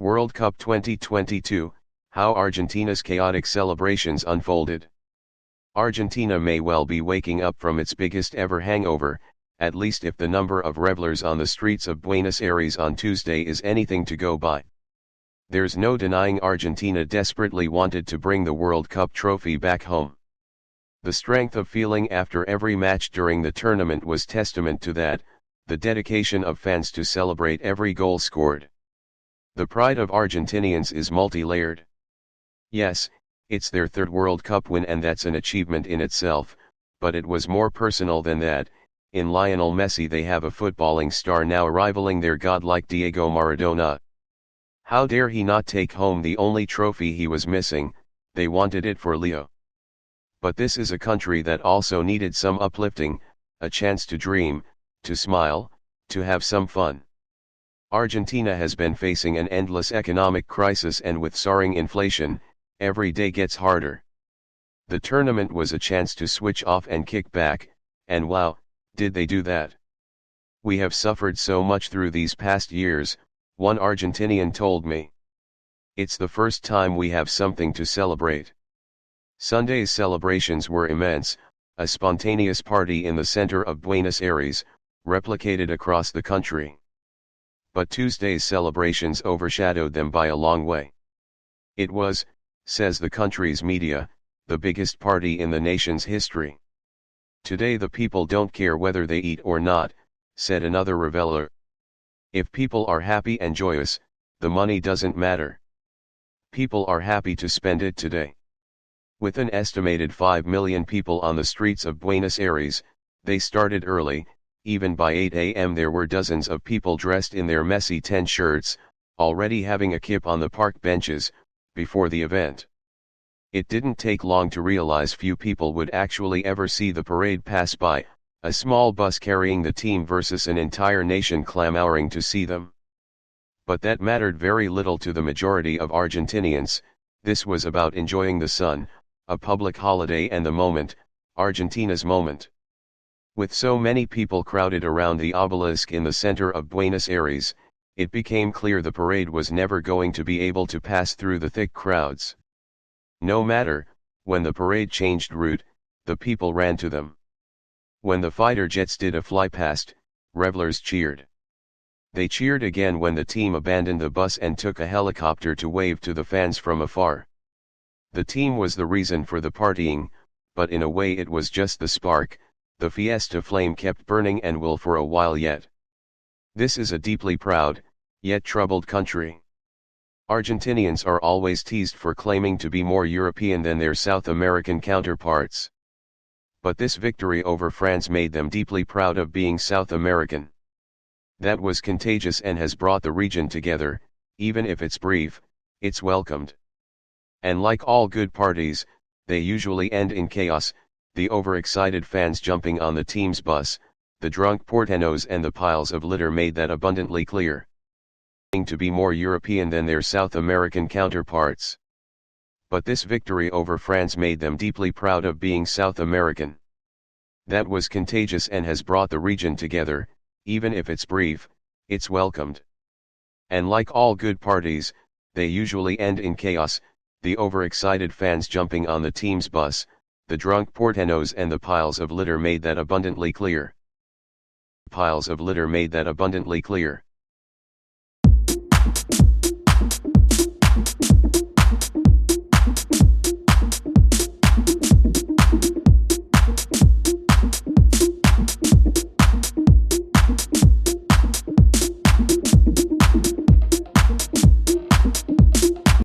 World Cup 2022, how Argentina's chaotic celebrations unfolded. Argentina may well be waking up from its biggest ever hangover, at least if the number of revelers on the streets of Buenos Aires on Tuesday is anything to go by. There's no denying Argentina desperately wanted to bring the World Cup trophy back home. The strength of feeling after every match during the tournament was testament to that, the dedication of fans to celebrate every goal scored. The pride of Argentinians is multi-layered. Yes, it's their third World Cup win and that's an achievement in itself, but it was more personal than that. In Lionel Messi they have a footballing star now rivaling their godlike Diego Maradona. How dare he not take home the only trophy he was missing? They wanted it for Leo. But this is a country that also needed some uplifting, a chance to dream, to smile, to have some fun. Argentina has been facing an endless economic crisis, and with soaring inflation, every day gets harder. The tournament was a chance to switch off and kick back, and wow, did they do that. We have suffered so much through these past years, one Argentinian told me. It's the first time we have something to celebrate. Sunday's celebrations were immense, a spontaneous party in the center of Buenos Aires, replicated across the country. But Tuesday's celebrations overshadowed them by a long way. It was, says the country's media, the biggest party in the nation's history. Today the people don't care whether they eat or not, said another reveler. If people are happy and joyous, the money doesn't matter. People are happy to spend it today. With an estimated 5 million people on the streets of Buenos Aires, they started early. Even by 8 a.m. there were dozens of people dressed in their Messi 10 shirts, already having a kip on the park benches, before the event. It didn't take long to realize few people would actually ever see the parade pass by, a small bus carrying the team versus an entire nation clamoring to see them. But that mattered very little to the majority of Argentinians. This was about enjoying the sun, a public holiday, and the moment, Argentina's moment. With so many people crowded around the obelisk in the center of Buenos Aires, it became clear the parade was never going to be able to pass through the thick crowds. No matter, when the parade changed route, the people ran to them. When the fighter jets did a fly past, revelers cheered. They cheered again when the team abandoned the bus and took a helicopter to wave to the fans from afar. The team was the reason for the partying, but in a way it was just the spark. The fiesta flame kept burning and will for a while yet. This is a deeply proud, yet troubled country. Argentinians are always teased for claiming to be more European than their South American counterparts. But this victory over France made them deeply proud of being South American. That was contagious and has brought the region together. Even if it's brief, it's welcomed. And like all good parties, they usually end in chaos. The overexcited fans jumping on the team's bus, the drunk porteños and the piles of litter made that abundantly clear. To be more European than their South American counterparts. But this victory over France made them deeply proud of being South American. That was contagious and has brought the region together. Even if it's brief, it's welcomed. And like all good parties, they usually end in chaos. The overexcited fans jumping on the team's bus, the drunk porteños and the piles of litter made that abundantly clear. Piles of litter made that abundantly clear.